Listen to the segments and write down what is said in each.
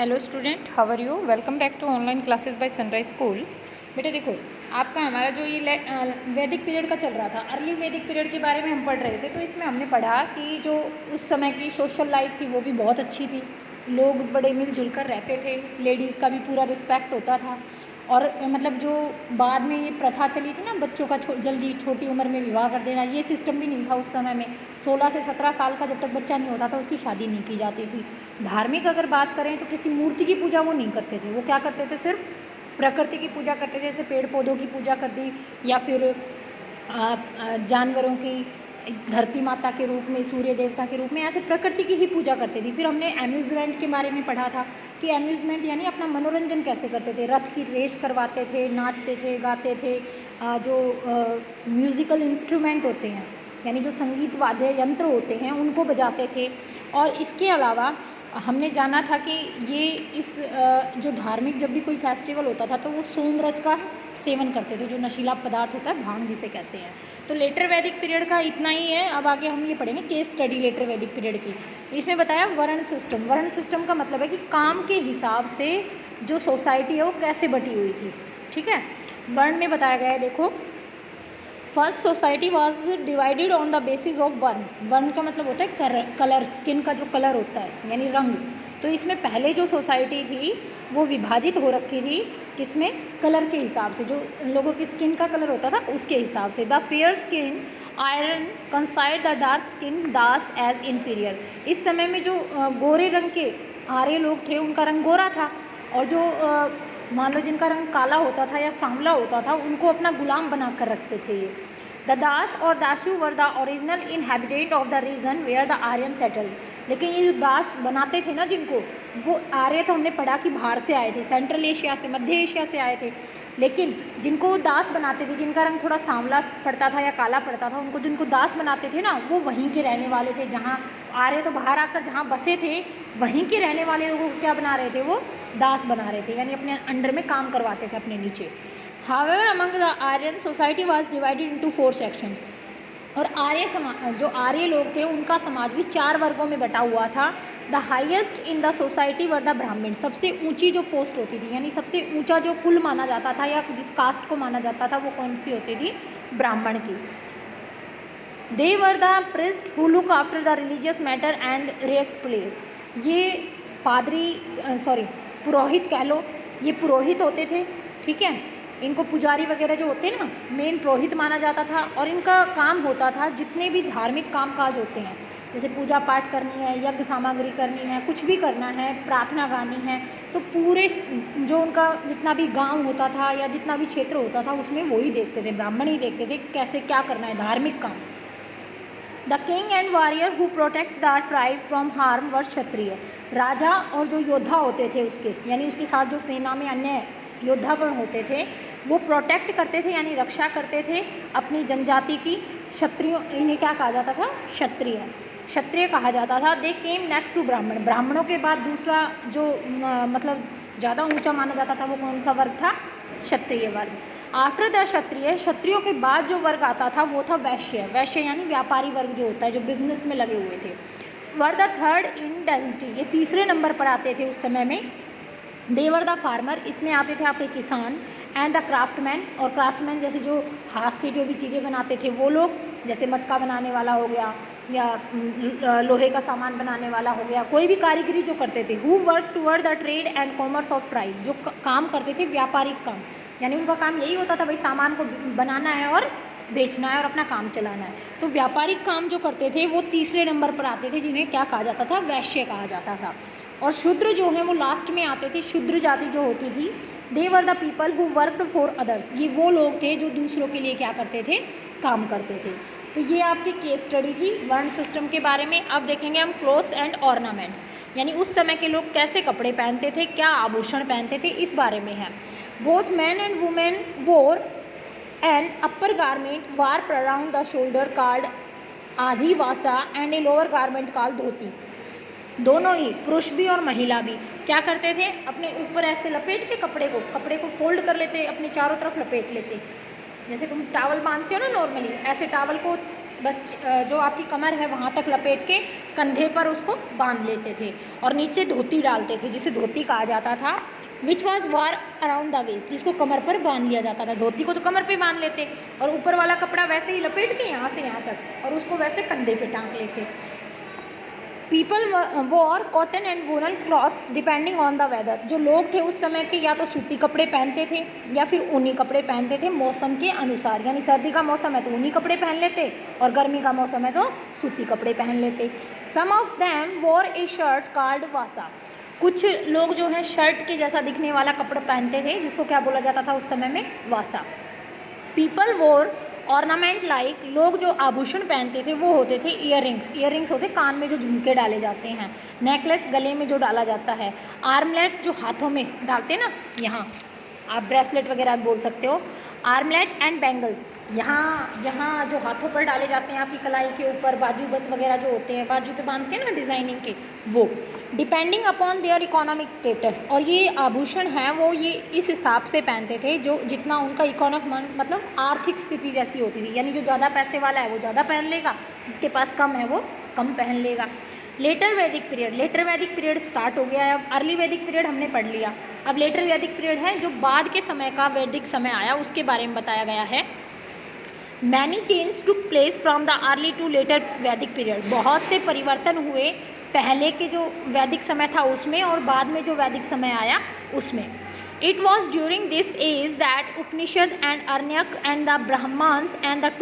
Hello student, how are you? Welcome back to online classes by Sunrise School. बेटे देखो, आपका हमारा जो ये वैदिक पीरियड का चल रहा था, अर्ली वैदिक पीरियड के बारे में हम पढ़ रहे थे। तो इसमें हमने पढ़ा कि जो उस समय की सोशल लाइफ थी वो भी बहुत अच्छी थी। लोग बड़े मिलजुल कर रहते थे, लेडीज़ का भी पूरा रिस्पेक्ट होता था। और मतलब जो बाद में ये प्रथा चली थी ना, बच्चों का जल्दी छोटी उम्र में विवाह कर देना, ये सिस्टम भी नहीं था उस समय में। 16 से 17 साल का जब तक बच्चा नहीं होता था उसकी शादी नहीं की जाती थी। धार्मिक अगर बात करें तो किसी मूर्ति की पूजा वो नहीं करते थे। वो क्या करते थे, सिर्फ प्रकृति की पूजा करते थे, जैसे पेड़ पौधों की पूजा कर दी, या फिर जानवरों की, धरती माता के रूप में, सूर्य देवता के रूप में, ऐसे प्रकृति की ही पूजा करते थे। फिर हमने एम्यूज़मेंट के बारे में पढ़ा था कि एम्यूज़मेंट यानी अपना मनोरंजन कैसे करते थे। रथ की रेस करवाते थे, नाचते थे, गाते थे। जो म्यूज़िकल इंस्ट्रूमेंट होते हैं यानी जो संगीत वाद्य यंत्र होते हैं उनको बजाते थे। और इसके अलावा हमने जाना था कि ये जो धार्मिक जब भी कोई फेस्टिवल होता था तो वो सोम रस का सेवन करते थे, जो नशीला पदार्थ होता है, भांग जिसे कहते हैं। तो लेटर वैदिक पीरियड का इतना ही है। अब आगे हम ये पढ़ेंगे case study letter Vedic period की। इसमें बताया वर्ण सिस्टम। वर्ण सिस्टम का मतलब है कि काम के हिसाब से जो सोसाइटी है वो कैसे बटी हुई थी। ठीक है, वर्ण में बताया गया है, देखो। First society was divided on the basis of वर्ण। वर्ण का मतलब होता है कलर, स्किन का जो कलर होता है यानी रंग। तो इसमें पहले जो सोसाइटी थी वो विभाजित हो रखी थी, किसमें? कलर के हिसाब से, जो लोगों की स्किन का कलर होता था उसके हिसाब से। The fair skin Aryan consider the dark skin Dasa as inferior. इस समय में जो गोरे रंग के आर्य लोग थे उनका रंग गोरा था, और जो मान लो जिनका रंग काला होता था या सांवला होता था उनको अपना गुलाम बना कर रखते थे ये। द दास और Dasyu were the original inhabitant of the region where the Aryan settled. लेकिन ये जो दास बनाते थे ना जिनको, वो आर्य तो हमने पढ़ा कि बाहर से आए थे, सेंट्रल एशिया से, मध्य एशिया से आए थे। लेकिन जिनको वो दास बनाते थे, जिनका रंग थोड़ा सांवला पड़ता था या काला पड़ता था, उनको जिनको दास बनाते थे ना, वो वहीं के रहने वाले थे। जहाँ आर्य तो बाहर आकर जहाँ बसे थे, वहीं के रहने वाले लोगों को क्या बना रहे थे? वो दास बना रहे थे, यानी अपने अंडर में काम करवाते थे अपने नीचे। However among the Aryan society was divided into 4 section. और आर्य समाज, जो आर्य लोग थे उनका समाज भी 4 वर्गों में बटा हुआ था। The highest in the society were the ब्राह्मण। सबसे ऊंची जो पोस्ट होती थी यानी सबसे ऊंचा जो कुल माना जाता था या जिस कास्ट को माना जाता था वो कौन सी होती थी? ब्राह्मण की। They were the priest who look after the religious matter and react play. ये पादरी, सॉरी पुरोहित कह लो, ये पुरोहित होते थे। ठीक है, इनको पुजारी वगैरह जो होते हैं ना, मेन पुरोहित माना जाता था। और इनका काम होता था जितने भी धार्मिक कामकाज होते हैं, जैसे पूजा पाठ करनी है, यज्ञ सामग्री करनी है, कुछ भी करना है, प्रार्थना गानी है, तो पूरे जो उनका जितना भी गांव होता था या जितना भी क्षेत्र होता था उसमें वही देखते थे, ब्राह्मण ही देखते थे कैसे क्या करना है धार्मिक काम। The king and warrior who protect the tribe from harm were Kshatriya. राजा और जो योद्धा होते थे उसके, यानी उसके साथ जो सेना में अन्य योद्धागण होते थे, वो प्रोटेक्ट करते थे यानी रक्षा करते थे अपनी जनजाति की। क्षत्रियों, इन्हें क्या कहा जाता था? क्षत्रिय। क्षत्रिय कहा जाता था। दे केम नेक्स्ट टू ब्राह्मण। ब्राह्मणों के बाद दूसरा जो मतलब ज़्यादा ऊंचा माना जाता था वो कौन सा वर्ग था? क्षत्रिय वर्ग। आफ्टर द क्षत्रिय, क्षत्रियों के बाद जो वर्ग आता था वो था वैश्य। वैश्य यानी व्यापारी वर्ग जो होता है, जो बिजनेस में लगे हुए थे। Were the third in density. ये तीसरे नंबर पर आते थे उस समय में। देवर द फार्मर, इसमें आते थे आपके किसान। एंड द क्राफ्टमैन, और क्राफ्टमैन जैसे जो हाथ से जो भी चीज़ें बनाते थे वो लोग, जैसे मटका बनाने वाला हो गया या लोहे का सामान बनाने वाला हो गया, कोई भी कारीगरी जो करते थे। Who work toward the trade and commerce of tribe, जो काम करते थे व्यापारिक काम, यानी उनका काम यही होता था भाई सामान को बनाना है और बेचना है और अपना काम चलाना है। तो व्यापारिक काम जो करते थे वो तीसरे नंबर पर आते थे, जिन्हें क्या कहा जाता था? वैश्य कहा जाता था। और शूद्र जो है वो लास्ट में आते थे। शूद्र जाति जो होती थी, they were the people who worked for others. ये वो लोग थे जो दूसरों के लिए क्या करते थे? काम करते थे। तो ये आपकी केस स्टडी थी वर्ण सिस्टम के बारे में। अब देखेंगे हम क्लोथ्स एंड ऑर्नामेंट्स, यानी उस समय के लोग कैसे कपड़े पहनते थे, क्या आभूषण पहनते थे, इस बारे में है। Both man and women wore an upper garment wrap around the shoulder called adhivasa and a lower garment called dhoti. दोनों ही, पुरुष भी और महिला भी, क्या करते थे? अपने ऊपर ऐसे लपेट के कपड़े को फोल्ड कर लेते, अपने चारों तरफ लपेट लेते। जैसे तुम टावल बांधते हो ना नॉर्मली, ऐसे टावल को बस जो आपकी कमर है वहाँ तक लपेट के कंधे पर उसको बांध लेते थे और नीचे धोती डालते थे, जिसे धोती कहा जाता था, which was wore around the waist, जिसको कमर पर बांध लिया जाता था। धोती को तो कमर पे बांध लेते और ऊपर वाला कपड़ा वैसे ही लपेट के यहाँ से यहाँ तक और उसको वैसे कंधे पे टांग लेते। People wore cotton and woollen clothes depending on the weather. जो लोग थे उस समय के या तो सूती कपड़े पहनते थे या फिर ऊनी कपड़े पहनते थे मौसम के अनुसार, यानी सर्दी का मौसम है तो ऊनी कपड़े पहन लेते और गर्मी का मौसम है तो सूती कपड़े पहन लेते। Some of them wore a shirt called vasa. कुछ लोग जो है शर्ट के जैसा दिखने वाला कपड़ा पहनते थे जिसको क्या बोला जाता था उस समय में, वासा। पीपल वॉर ऑर्नामेंट लाइक, लोग जो आभूषण पहनते थे वो होते थे ईयररिंग्स। ईयररिंग्स होते कान में जो झुमके डाले जाते हैं। नेकलेस गले में जो डाला जाता है। आर्मलेट्स जो हाथों में डालते हैं ना, यहाँ आप ब्रेसलेट वगैरह बोल सकते हो। आर्मलेट एंड बैंगल्स, यहाँ जो हाथों पर डाले जाते हैं आपकी कलाई के ऊपर, बाजूबंद वगैरह जो होते हैं बाजू पे बांधते हैं ना डिज़ाइनिंग के, वो depending upon their economic status. और ये आभूषण हैं वो ये इस हिसाब से पहनते थे जो जितना उनका इकोनॉमिक मतलब आर्थिक स्थिति जैसी होती थी, यानी जो ज़्यादा पैसे वाला है वो ज़्यादा पहन लेगा, जिसके पास कम है वो कम पहन लेगा। Letter Vedic period, letter Vedic period start हो गया है। अब अर्ली वैदिक पीरियड हमने पढ़ लिया, अब लेटर वैदिक पीरियड है जो बाद के समय का वैदिक समय आया उसके बारे में बताया गया है। Many change took place from the early to later Vedic period. बहुत से परिवर्तन हुए पहले के जो वैदिक समय था उसमें और बाद में जो वैदिक समय आया उसमें। It was during this age that Upanishad and Aranyaka and the Brahmanas and the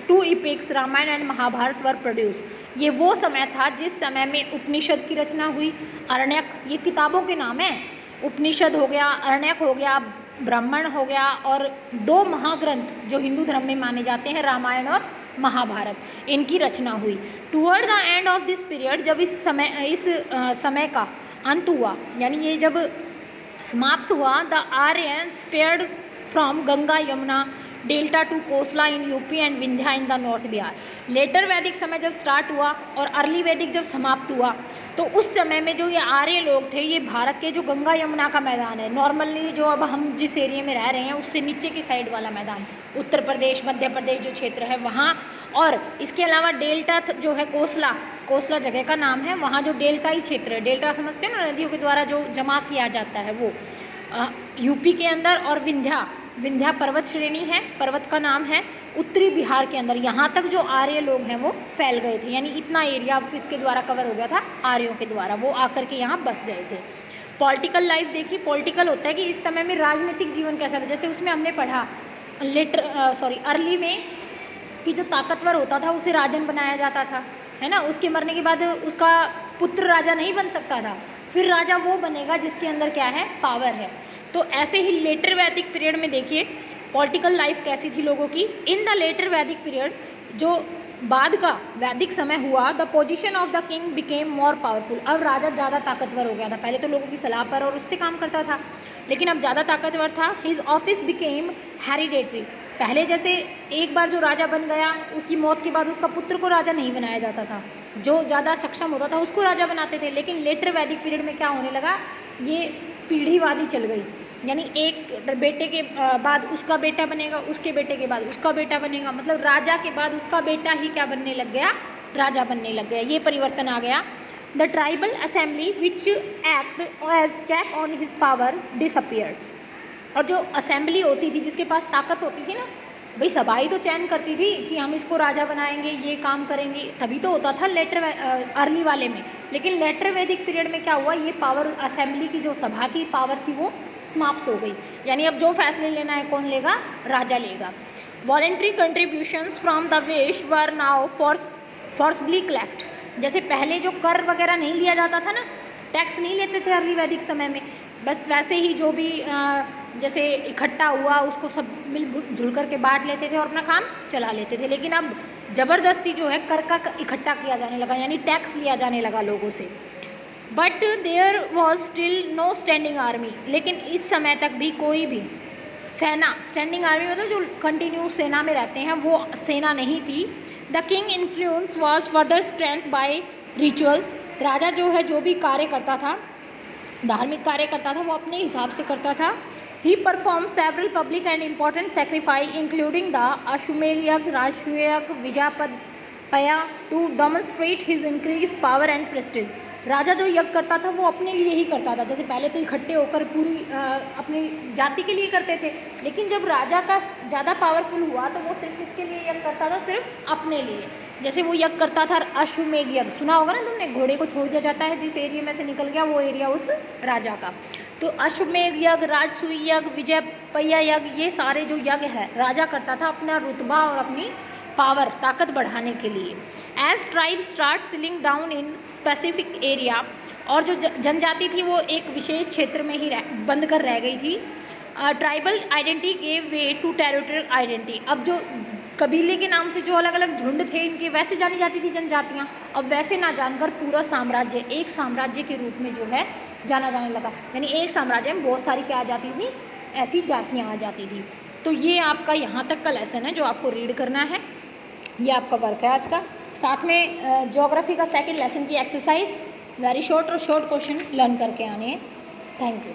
two epics Ramayana and Mahabharata were produce. ये वो समय था जिस समय में उपनिषद की रचना हुई। अरण्यक ये किताबों के नाम हैं, उपनिषद हो गया, अरण्यक हो गया, ब्राह्मण हो गया और दो महाग्रंथ जो हिंदू धर्म में माने जाते हैं रामायण और महाभारत, इनकी रचना हुई। Toward the end of this period, जब इस समय का अंत हुआ यानी ये जब समाप्त हुआ, the Aryan spread from Ganga Yamuna delta to Kosala in UP and Vindhya in the north Bihar. Later वैदिक समय जब स्टार्ट हुआ और अर्ली वैदिक जब समाप्त हुआ तो उस समय में जो ये आर्य लोग थे ये भारत के जो गंगा यमुना का मैदान है, नॉर्मली जो अब हम जिस एरिया में रह रहे हैं उससे नीचे की साइड वाला मैदान, उत्तर प्रदेश मध्य प्रदेश जो क्षेत्र है वहाँ, और इसके अलावा डेल्टा जो है कोसला जगह का नाम है, वहाँ जो डेल्टाई क्षेत्र है, डेल्टा समझते हैं ना, नदियों के द्वारा जो जमा किया जाता है वो यूपी के अंदर, और विंध्या पर्वत श्रेणी है, पर्वत का नाम है, उत्तरी बिहार के अंदर यहाँ तक जो आर्य लोग हैं वो फैल गए थे। यानी इतना एरिया किसके द्वारा कवर हो गया था, आर्यों के द्वारा, वो आकर के यहाँ बस गए थे। पॉलिटिकल लाइफ देखिए, पॉलिटिकल होता है कि इस समय में राजनीतिक जीवन कैसा था। जैसे उसमें हमने पढ़ा अर्ली में कि जो ताकतवर होता था उसे राजन बनाया जाता था, है ना, उसके मरने के बाद उसका पुत्र राजा नहीं बन सकता था, फिर राजा वो बनेगा जिसके अंदर क्या है, पावर है। तो ऐसे ही लेटर वैदिक पीरियड में देखिए पॉलिटिकल लाइफ कैसी थी लोगों की। In the letter Vedic period, जो बाद का वैदिक समय हुआ, the position of the king became more powerful. अब राजा ज़्यादा ताकतवर हो गया था, पहले तो लोगों की सलाह पर और उससे काम करता था, लेकिन अब ज़्यादा ताकतवर था। His office became hereditary. पहले जैसे एक बार जो राजा बन गया उसकी मौत के बाद उसका पुत्र को राजा नहीं बनाया जाता था, जो ज़्यादा सक्षम होता था उसको राजा बनाते थे। लेकिन लेटर वैदिक पीरियड में क्या होने लगा, ये पीढ़ीवादी चल गई, यानी एक बेटे के बाद उसका बेटा बनेगा, उसके बेटे के बाद उसका बेटा बनेगा, मतलब राजा के बाद उसका बेटा ही क्या बनने लग गया, राजा बनने लग गया। ये परिवर्तन आ गया। The tribal assembly which act as check on his power disappeared. और जो असेंबली होती थी जिसके पास ताकत होती थी ना, भाई सभा ही तो चयन करती थी कि हम इसको राजा बनाएंगे, ये काम करेंगे, तभी तो होता था लेटर अर्ली वाले में। लेकिन लेटर वैदिक पीरियड में क्या हुआ, ये पावर असेंबली की जो सभा की पावर थी वो समाप्त हो गई, यानी अब जो फैसले लेना है कौन लेगा, राजा लेगा। वॉलेंट्री कंट्रीब्यूशंस फ्रॉम द वेश वर नाउ फोर्सबली कलेक्ट। जैसे पहले जो कर वगैरह नहीं लिया जाता था ना, टैक्स नहीं लेते थे अर्ली वैदिक समय में, बस वैसे ही जो भी जैसे इकट्ठा हुआ उसको सब मिलजुल करके बांट लेते थे और अपना काम चला लेते थे। लेकिन अब ज़बरदस्ती जो है कर का इकट्ठा किया जाने लगा, यानी टैक्स लिया जाने लगा लोगों से। But there was still no standing army. लेकिन इस समय तक भी कोई भी सेना, स्टैंडिंग आर्मी मतलब जो कंटिन्यू सेना में रहते हैं, वो सेना नहीं थी। The king influence was further strength by rituals. राजा जो है जो भी कार्य करता था धार्मिक कार्य करता था वो अपने हिसाब से करता था। He perform several public and important sacrifice including the Ashvamedha yagya, Rajasuya yagya, Vajapeya to demonstrate his increase power and prestige. राजा जो यज्ञ करता था वो अपने लिए ही करता था। जैसे पहले तो इकट्ठे होकर पूरी अपनी जाति के लिए करते थे, लेकिन जब राजा का ज़्यादा पावरफुल हुआ तो वो सिर्फ किसके लिए यज्ञ करता था? सिर्फ अपने लिए। जैसे वो यज्ञ करता था अश्वमेध यज्ञ, सुना होगा ना तुमने, घोड़े को छोड़ दिया जाता है, जिस एरिया में से निकल गया वो एरिया उस राजा का। तो अश्वमेध यज्ञ, राजसूय यज्ञ, विजयपया यज्ञ, ये सारे जो यज्ञ है राजा करता था अपना रुतबा और अपनी पावर, ताकत बढ़ाने के लिए। As tribe start settling down in specific area, और जो जनजाति थी वो एक विशेष क्षेत्र में ही बंद कर रह गई थी। Tribal identity gave way to territorial identity. अब जो कबीले के नाम से जो अलग अलग झुंड थे इनके, वैसे जानी जाती थी जनजातियाँ, अब वैसे ना जानकर पूरा साम्राज्य एक साम्राज्य के रूप में जो है जाना जाने लगा। यानी एक साम्राज्य में बहुत सारी क्या आ जाती थी, ऐसी जातियाँ आ जाती थी। तो ये आपका यहाँ तक का लेसन है जो आपको रीड करना है। ये आपका वर्क है आज का। साथ में ज्योग्राफी का सेकंड लेसन की एक्सरसाइज, वेरी शॉर्ट और शॉर्ट क्वेश्चन लर्न करके आने हैं। Thank you.